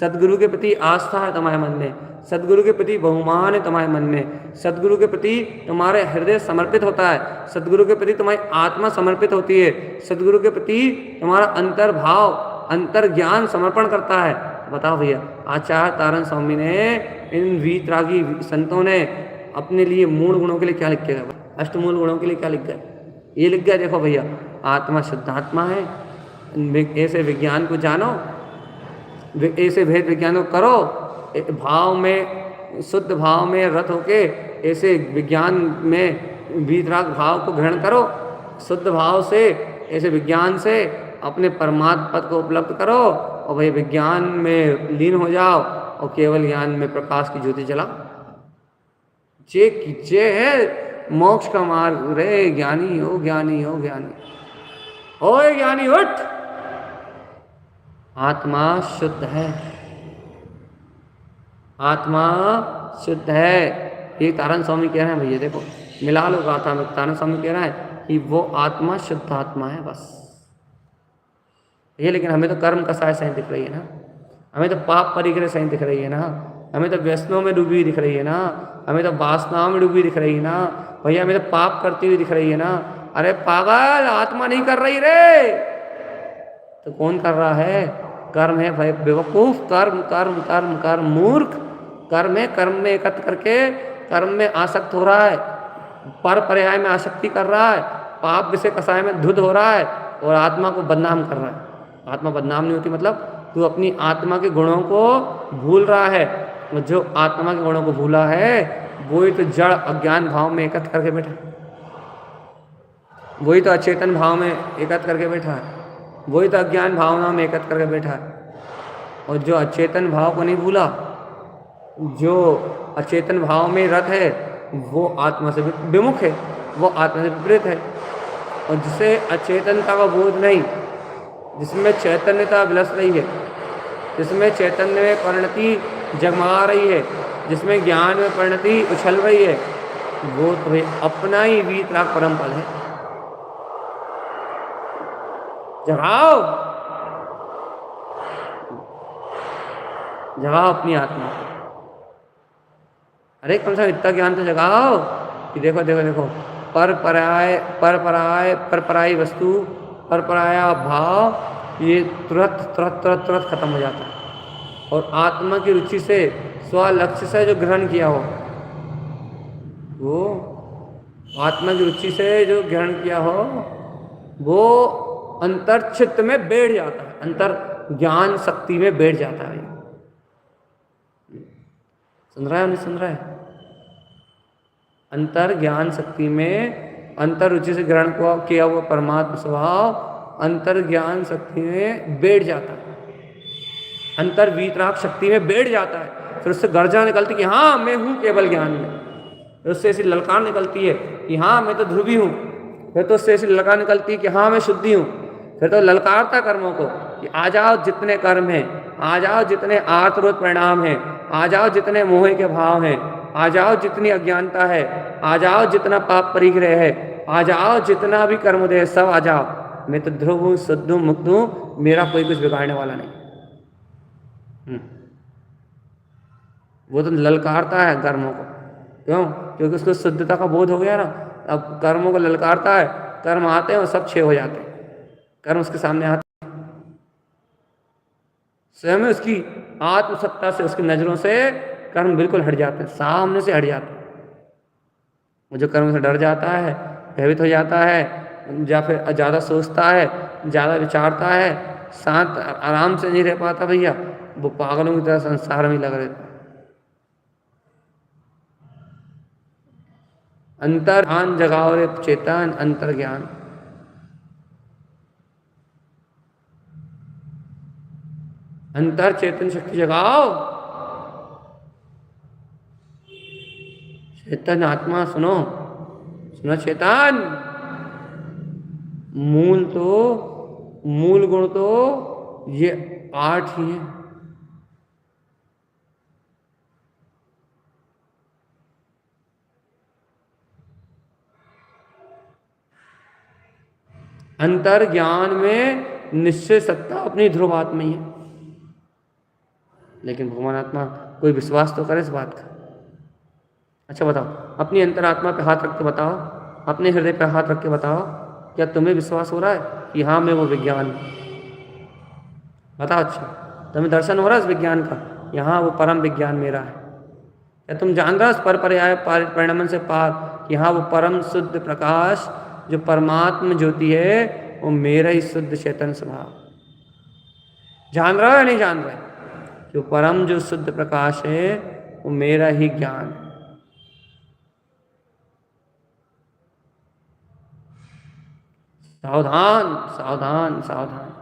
सदगुरु के प्रति आस्था है तुम्हारे मन में, सदगुरु के प्रति बहुमान है तुम्हारे मन में, सदगुरु के प्रति तुम्हारे हृदय समर्पित होता है, सदगुरु के प्रति तुम्हारी आत्मा समर्पित होती है, सदगुरु के प्रति तुम्हारा अंतर्भाव अंतर ज्ञान समर्पण करता है, बताओ भैया आचार्य तारण स्वामी ने, इन वीतरागी संतों ने अपने लिए मूल गुणों के लिए क्या लिख के गए, अष्टमूल गुणों के लिए क्या लिख गए? ये लिख गया देखो भैया, आत्मा शुद्धात्मा है, ऐसे विज्ञान को जानो, ऐसे भेद विज्ञान को करो, भाव में, शुद्ध भाव में रत होके ऐसे विज्ञान में वीतराग भाव को ग्रहण करो, शुद्ध भाव से ऐसे विज्ञान से अपने परमात्म पद को उपलब्ध करो और वही विज्ञान में लीन हो जाओ और केवल ज्ञान में प्रकाश की ज्योति जलाओ। जे है मोक्ष का मार्ग। रे ज्ञानी हो, ज्ञानी हो, ज्ञानी ओए ज्ञानी उठ, आत्मा शुद्ध है, आत्मा शुद्ध है। ये तारण स्वामी कह रहे हैं भैया, देखो मिला लो गाथा में, तारण स्वामी कह रहा है कि वो आत्मा शुद्ध आत्मा है बस ये। लेकिन हमें तो कर्म कसाय सही दिख रही है ना, हमें तो पाप परिग्रह सही दिख रही है ना, हमें तो व्यसनों में डूबी दिख रही है ना, हमें तो वासनाओं में डूबी दिख रही है ना भैया, हमें तो पाप करती हुई दिख रही है ना। अरे पागल, आत्मा नहीं कर रही रे, तो कौन कर रहा है? कर्म है भाई बेवकूफ, कर्म कर्म कर्म कर्म मूर्ख। कर्म है, कर्म में एकत्र करके कर्म में आसक्त हो रहा है, पर पर्याय में आसक्ति कर रहा है, पाप विषय कसाय में धुत हो रहा है और आत्मा को बदनाम कर रहा है। आत्मा बदनाम नहीं होती मतलब तू अपनी आत्मा के गुणों को भूल रहा है, और जो आत्मा के गुणों को भूला है वही तो जड़ अज्ञान भाव में एकत्र करके बैठा, वही तो अचेतन भाव में एकत्र करके बैठा है, वही तो अज्ञान भावना में एकत्र करके बैठा है। और जो अचेतन भाव को नहीं भूला, जो अचेतन भाव में रत है, वो आत्मा से विमुख है, वो आत्मा से विपरीत है। और जिसे अचेतनता का बोध नहीं, जिसमें चैतन्यता विलस रही है, जिसमें चैतन्य में परिणति जगमगा रही है, जिसमें ज्ञान में परिणति उछल रही है, वो तो अपना ही वीतराग परम पद है। जगाओ, जगाओ अपनी आत्मा। अरे कम से कम इतना ज्ञान तो जगाओ कि देखो देखो देखो, पर पराय वस्तु, पर पराया भाव ये तुरंत तुरंत तुरंत तुरंत खत्म हो जाता है। और आत्मा की रुचि से, स्वलक्ष्य से जो ग्रहण किया हो, वो आत्मा की रुचि से जो ग्रहण किया हो, वो अंतर चित्त में बैठ जाता है, अंतर ज्ञान शक्ति में बैठ जाता है। सुन रहा है नहीं सुन रहा है? अंतर ज्ञान शक्ति में, अंतर रुचि से ग्रहण किया हुआ परमात्मा स्वभाव अंतर ज्ञान शक्ति में बैठ जाता है, अंतर वीतराग शक्ति में बैठ जाता है। फिर उससे गर्जना निकलती कि हाँ मैं हूँ केवल ज्ञान में, फिर उससे ऐसी ललकार निकलती है कि हाँ मैं तो ध्रुवी हूँ, फिर तो उससे ऐसी ललकार निकलती है कि हाँ मैं शुद्धि हूँ। फिर तो ललकारता कर्मों को कि आ जाओ जितने कर्म हैं, आ जाओ जितने आर्तरोध परिणाम हैं, आ जाओ जितने मोह के भाव हैं, आ जाओ जितनी अज्ञानता है, आ जाओ जितना पाप परिग्रह है, आ जाओ जितना भी कर्मोदय, सब आ जाओ, मैं तो ध्रुव हूँ, शुद्ध हूँ, मुक्त हूँ, मेरा कोई कुछ बिगाड़ने वाला नहीं। वो तो ललकारता है कर्मों को, क्यों? क्योंकि उसको शुद्धता का बोध हो गया ना। अब कर्मों को ललकारता है, कर्म आते हैं और सब क्षय हो जाते हैं, कर्म उसके सामने आते हैं, स्वयं उसकी आत्मसत्ता से, उसकी नजरों से कर्म बिल्कुल हट जाते हैं, सामने से हट जाते हैं। वो जो कर्म से डर जाता है, भयभीत हो जाता है, या फिर ज़्यादा सोचता है, ज़्यादा विचारता है, शांत आराम से नहीं रह पाता भैया, वो पागलों की तरह संसार में लग रहता है। अंतर ज्ञान जगाओ रे चेतन, अंतर ज्ञान, अंतर चेतन शक्ति जगाओ। चेतन आत्मा सुनो, सुनो चेतन, मूल गुण तो ये 8 ही है। अंतर ज्ञान में निश्चय सत्ता अपनी ध्रुव आत्मा ही है। लेकिन भगवान आत्मा कोई विश्वास तो करे इस बात का। अच्छा बताओ, अपनी अंतरात्मा पे हाथ रख के बताओ, अपने हृदय पे हाथ रख के बताओ, क्या तुम्हें विश्वास हो रहा है कि हाँ मैं वो विज्ञान? बताओ। अच्छा, तुम्हें दर्शन हो रहा है इस विज्ञान का, यहाँ वो परम विज्ञान मेरा है? क्या तुम जान रहे हो पर पर्याय परिणमन से पार कि हाँ वो परम शुद्ध प्रकाश जो परमात्मा ज्योति है, वो मेरा ही शुद्ध चेतन स्वभाव? जान रहा है या नहीं जान रहा है? जो परम जो शुद्ध प्रकाश है वो मेरा ही ज्ञान है। सावधान सावधान सावधान।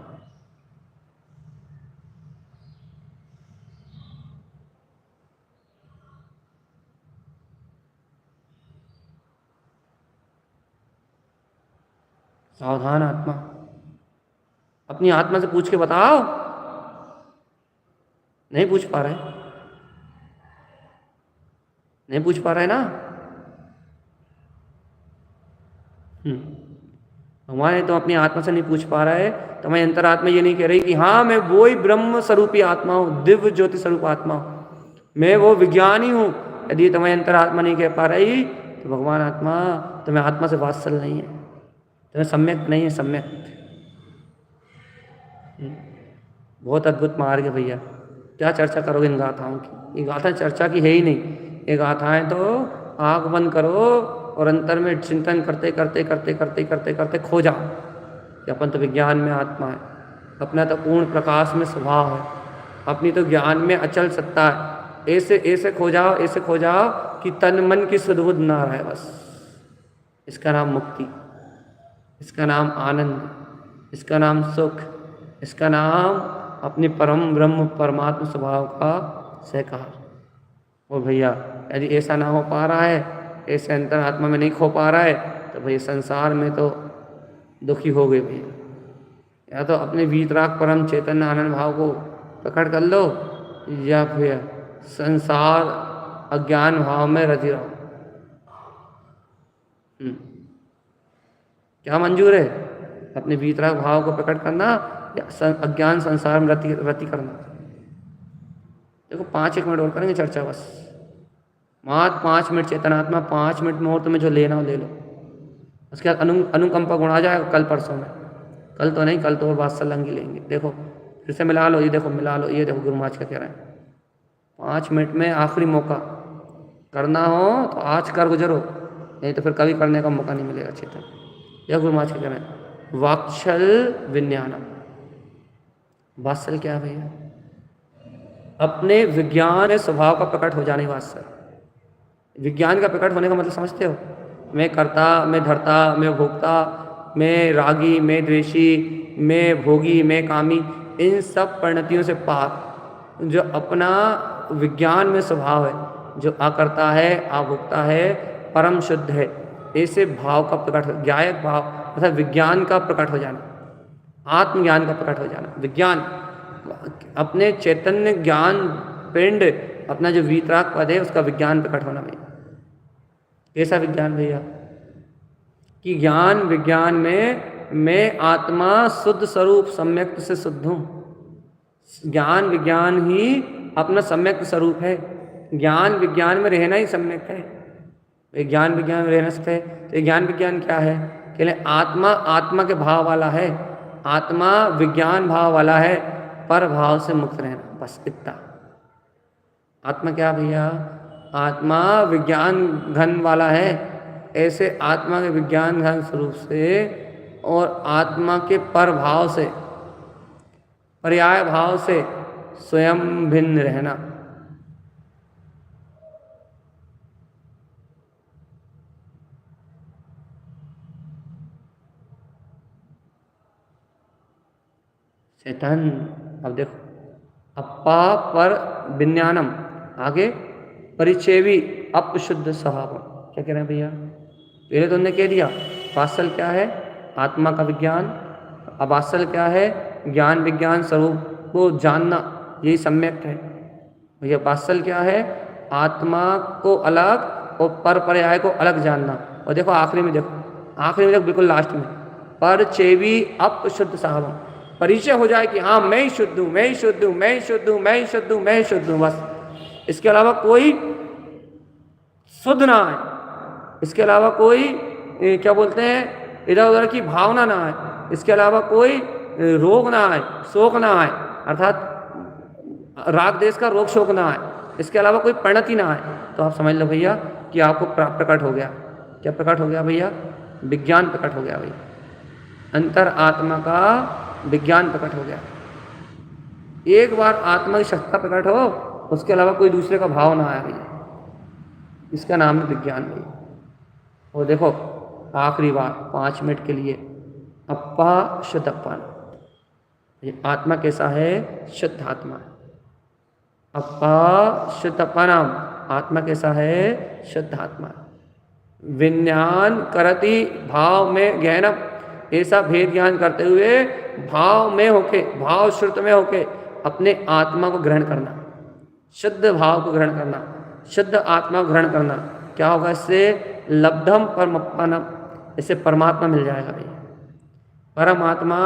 सावधान आत्मा। अपनी आत्मा से पूछ के बताओ। नहीं पूछ पा रहे, नहीं पूछ पा रहे ना। हमारे तो अपनी आत्मा से नहीं पूछ पा रहा है, तो मैं अंतरात्मा ये नहीं कह रही कि हाँ मैं वो ही ब्रह्म स्वरूपी आत्मा हूँ, दिव्य ज्योति स्वरूप आत्मा हूँ, मैं वो विज्ञानी हूँ। यदि तुम्हें अंतरात्मा नहीं कह पा रही तो भगवान आत्मा तुम्हें आत्मा से वात्सल नहीं है, तुम्हें सम्यक नहीं है। सम्यक बहुत अद्भुत मार्ग है भैया। क्या चर्चा करोगे इन गाथाओं की? ये गाथा चर्चा की है ही नहीं। ये गाथाएं तो आँख बंद करो और अंतर में चिंतन करते करते करते करते करते करते खो जाओ कि अपन तो विज्ञान में आत्मा है, अपना तो पूर्ण प्रकाश में स्वभाव है, अपनी तो ज्ञान में अचल सत्ता है। ऐसे ऐसे खो जाओ, ऐसे खो जाओ कि तन मन की सुधबुध ना रहे। बस इसका नाम मुक्ति, इसका नाम आनंद, इसका नाम सुख, इसका नाम अपने परम ब्रह्म परमात्मा स्वभाव का सहकार। और भैया यदि ऐसा ना हो पा रहा है, ऐसे अंतरात्मा में नहीं खो पा रहा है, तो भैया संसार में तो दुखी हो गए भैया। या तो अपने वीतराग परम चैतन्य आनंद भाव को प्रकट कर लो, या फिर संसार अज्ञान भाव में रति रहो। क्या मंजूर है? अपने वीतराग भाव को प्रकट करना या अज्ञान संसार में रति करना? देखो 5-1 मिनट और करेंगे चर्चा, बस मात्र 5 मिनट। चेतनात्मा 5 मिनट में और तुम्हें जो लेना हो ले लो। उसके बाद अनुकंपा गुण आ जाएगा कल परसों में। कल तो नहीं, कल तो और वात्सल्य लेंगे। देखो फिर से मिला लो, ये देखो मिला लो, ये देखो गुरु महाराज क्या कह रहे हैं। 5 मिनट में आखिरी मौका, करना हो तो आज कर गुजरो, नहीं तो फिर कभी करने का मौका नहीं मिलेगा। चेतन यह गुरु महाराज क्या कह रहे हैं। वात्सल विज्ञानम। वात्सल क्या है भैया? अपने विज्ञान स्वभाव का प्रकट हो जाने। वात्सल विज्ञान का प्रकट होने का मतलब समझते हो? मैं कर्ता, मैं धर्ता, मैं भोक्ता, मैं रागी, मैं द्वेषी, मैं भोगी, मैं कामी, इन सब परिणतियों से पार जो अपना विज्ञान में स्वभाव है, जो आकर्ता है, आभोक्ता है, परम शुद्ध है, ऐसे भाव का प्रकट, ज्ञायक भाव अर्थात विज्ञान का प्रकट हो जाना, आत्मज्ञान का प्रकट हो जाना। विज्ञान अपने चैतन्य ज्ञान पिंड, अपना जो वीतराग पद है उसका विज्ञान प्रकट होना भैया। कैसा विज्ञान भैया? कि ज्ञान विज्ञान में मैं आत्मा शुद्ध स्वरूप सम्यक्त से शुद्ध हूँ। ज्ञान विज्ञान ही अपना सम्यक्त स्वरूप है। ज्ञान विज्ञान में रहना ही सम्यक है। ज्ञान विज्ञान में रहना सकते है। तो ज्ञान विज्ञान क्या है? कहले आत्मा आत्मा के भाव वाला है, आत्मा विज्ञान भाव वाला है, पर भाव से मुक्त रहना, बस इतना। आत्मा क्या भैया? आत्मा विज्ञान घन वाला है, ऐसे आत्मा के विज्ञान घन स्वरूप से और आत्मा के पर भाव से, पर्याय भाव से स्वयं भिन्न रहना। चेतन अब देखो, अप्पा पर विज्ञानम, आगे परिचेवी अपशुद्ध स्वभाव। क्या कह रहे हैं भैया? पहले तो उन्होंने कह दिया वात्सल क्या है? आत्मा का विज्ञान। अब वात्सल क्या है? ज्ञान विज्ञान स्वरूप को जानना, यही सम्यक है भैया। वात्सल क्या है? आत्मा को अलग और पर पर्याय को अलग जानना। और देखो आखिरी में, देखो आखिरी में, देखो बिल्कुल लास्ट में, पर चेवी अपशुद्ध साहब, परिचय हो जाए कि हाँ मैं ही शुद्ध हूँ, मैं ही शुद्ध हूँ, मैं ही शुद्ध हूँ, मैं ही शुद्ध हूँ, मैं ही शुद्ध हूँ, बस। इसके अलावा कोई शुद्ध ना है, इसके अलावा कोई क्या बोलते हैं इधर उधर की भावना ना है, इसके अलावा कोई रोग ना है, शोक ना है, अर्थात राग देश का रोग शोक ना है, इसके अलावा कोई परिणति ना है। तो आप समझ लो भैया कि आपको प्रकट हो गया। क्या प्रकट हो गया भैया? विज्ञान प्रकट हो गया भैया। अंतर आत्मा का विज्ञान प्रकट हो गया। एक बार आत्मा की सत्ता प्रकट हो, उसके अलावा कोई दूसरे का भाव ना आए भैया, इसका नाम है विज्ञान भैया। और देखो आखिरी बार 5 मिनट के लिए, अप्पा शुद्ध अप्पा, ये आत्मा कैसा है? शुद्ध आत्मा है। अप्पा शुद्ध अप्पा नाम, आत्मा कैसा है? शुद्ध आत्मा है। विज्ञान करती भाव में ज्ञानम, ऐसा भेद ज्ञान करते हुए भाव में होके, भाव श्रुत में होके अपने आत्मा को ग्रहण करना, शुद्ध भाव को ग्रहण करना, शुद्ध आत्मा को ग्रहण करना। क्या होगा इससे? लब्धम परमपनम, इससे परमात्मा मिल जाएगा भैया, परमात्मा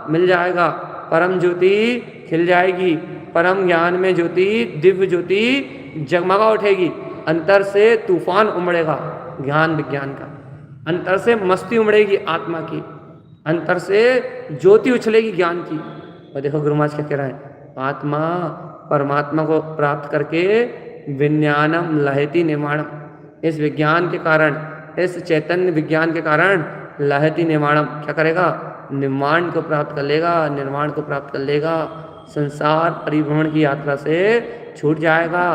मिल जाएगा, परम ज्योति खिल जाएगी, परम ज्ञान में ज्योति, दिव्य ज्योति जगमगा उठेगी, अंतर से तूफान उमड़ेगा ज्ञान विज्ञान का, अंतर से मस्ती उमड़ेगी आत्मा की, अंतर से ज्योति उछलेगी ज्ञान की। और देखो गुरु महाराज क्या कह रहा है, आत्मा परमात्मा को प्राप्त करके विज्ञानम लहति निर्माणम, इस विज्ञान के कारण, इस चैतन्य विज्ञान के कारण लहति निर्माणम, क्या करेगा? निर्माण को प्राप्त कर लेगा, निर्माण को प्राप्त कर लेगा, संसार परिभ्रमण की यात्रा से छूट जाएगा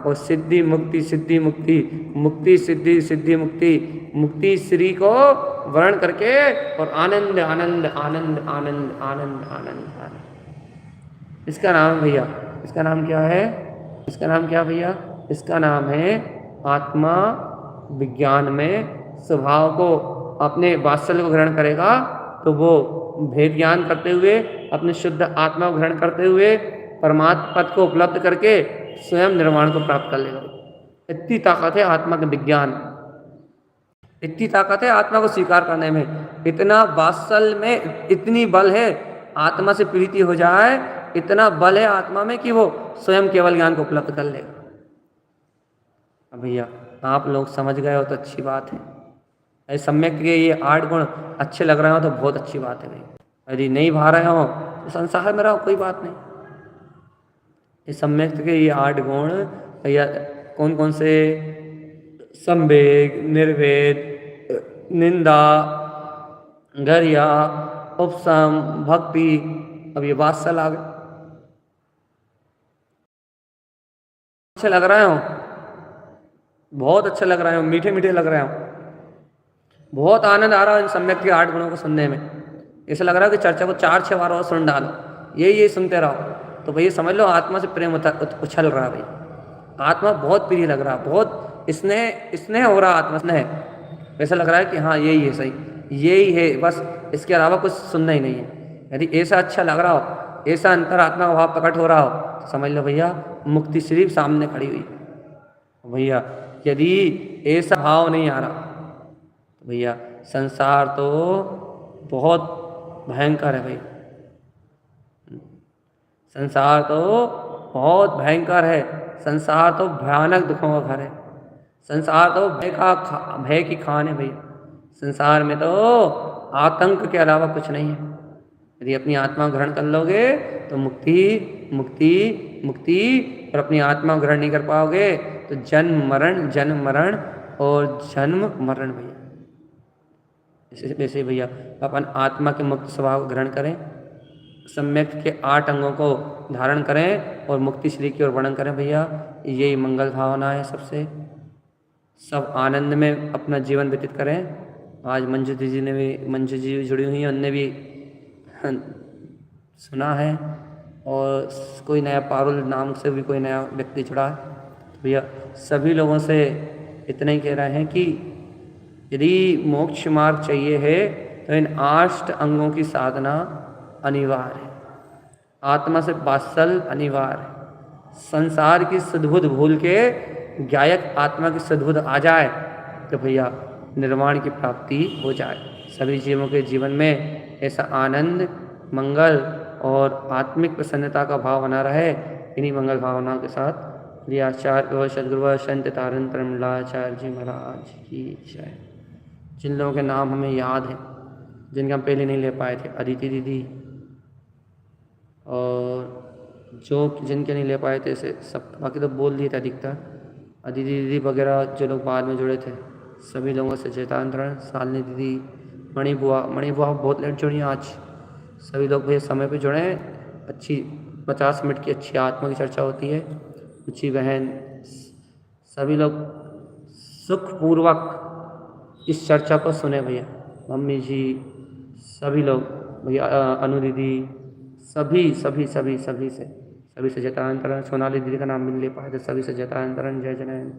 और सिद्धि मुक्ति, सिद्धि मुक्ति, मुक्ति सिद्धि, सिद्धि मुक्ति, मुक्ति श्री को वर्ण करके और आनंद आनंद आनंद आनंद आनंद आनंद आनंद। इसका नाम भैया, इसका नाम क्या है? इसका नाम क्या भैया? इसका नाम है आत्मा विज्ञान में स्वभाव को, अपने वात्सल्य को ग्रहण करेगा तो वो भेद ज्ञान करते हुए, अपने शुद्ध आत्मा को ग्रहण करते हुए, परमात्मा पद को उपलब्ध करके स्वयं निर्वाण को प्राप्त कर लेगा। इतनी ताकत है आत्मा के विज्ञान, इतनी ताकत है आत्मा को स्वीकार करने में, इतना वात्सल्य में इतनी बल है, आत्मा से प्रीति हो जाए, इतना बल है आत्मा में कि वो स्वयं केवल ज्ञान को उपलब्ध कर लेगा। अब भैया आप लोग समझ गए हो तो अच्छी बात है, सम्यक के ये 8 गुण अच्छे लग रहे हो तो बहुत अच्छी बात है भाई, यदि नहीं भा रहे हो तो संसार में रहो, कोई बात नहीं। ये सम्यक के ये 8 गुण भैया कौन कौन से? संवेग, निर्वेद, निंदा, गर्या, उपसम, भक्ति। अब ये वात्सल आ गए, अच्छे लग रहे हो, बहुत अच्छे लग रहे हो, मीठे मीठे लग रहे हो, बहुत आनंद आ रहा है इन सम्यक के 8 गुणों को सुनने में। ऐसा लग रहा है कि चर्चा को 4-6 बार और सुन डालो, यही सुनते रहो, तो भैया समझ लो आत्मा से प्रेम उछल रहा है भाई, आत्मा बहुत प्रिय लग रहा है, बहुत स्नेह हो रहा है, आत्मा स्नेह। ऐसा लग रहा है कि हाँ यही है सही, यही है बस, इसके अलावा कुछ सुनना ही नहीं है। यदि ऐसा अच्छा लग रहा हो, ऐसा अंतर आत्मा का भाव प्रकट हो रहा हो, तो समझ लो भैया मुक्ति सिर्फ सामने खड़ी हुई। भैया यदि ऐसा भाव नहीं आ रहा तो भैया संसार तो बहुत भयंकर है भाई, संसार तो बहुत भयंकर है, संसार तो भयानक दुखों का घर है, संसार तो भय की खान है भैया, संसार में तो आतंक के अलावा कुछ नहीं है। यदि अपनी आत्मा को ग्रहण कर लोगे तो मुक्ति मुक्ति मुक्ति, और अपनी आत्मा को ग्रहण नहीं कर पाओगे तो जन्म मरण और जन्म मरण भैया। वैसे भैया अपन आत्मा के मुक्त स्वभाव को ग्रहण करें, सम्यक के 8 अंगों को धारण करें और मुक्ति श्री की ओर वर्णन करें भैया, यही मंगल भावना है सबसे। सब आनंद में अपना जीवन व्यतीत करें। आज मंजू जी ने भी, मंजू जी जुड़ी हुई हैं, उनने भी सुना है, और कोई नया पारुल नाम से भी कोई नया व्यक्ति जुड़ा है। तो भैया सभी लोगों से इतना ही कह रहे हैं कि यदि मोक्ष मार्ग चाहिए है तो इन 8 अंगों की साधना अनिवार्य है, आत्मा से वात्सल्य अनिवार्य है। संसार की सद्बुद्ध भूल के गायक आत्मा की सद्बुद्ध आ जाए तो भैया निर्वाण की प्राप्ति हो जाए। सभी जीवों के जीवन में ऐसा आनंद, मंगल और आत्मिक प्रसन्नता का भाव बना रहे। इन्हीं मंगल भावनाओं के साथ आचार्य सदगुरु संत तारण तरमलाचार्य जी महाराज की जय। जिन लोगों के नाम हमें याद है, जिनके हम पहले नहीं ले पाए थे, अदिति दीदी, और जो जिनके नहीं ले पाए थे से सब, बाकी तो बोल दिए थे अधिकतर, अदिति दीदी वगैरह जो लोग बाद में जुड़े थे, सभी लोगों से चेतांतरण। शालिनी दीदी, मणि बुआ बहुत लेट जुड़ी आज। सभी लोग भैया समय पे जुड़े, अच्छी 50 मिनट की अच्छी आत्मा की चर्चा होती है। रुचि बहन सभी लोग सुखपूर्वक इस चर्चा को सुने भैया, मम्मी जी सभी लोग भैया, अनु दीदी सभी सभी सभी सभी से जतांतरण, सोनाली दीदी का नाम भी नहीं ले पाए थे, सभी से जतांतरण जय जैन।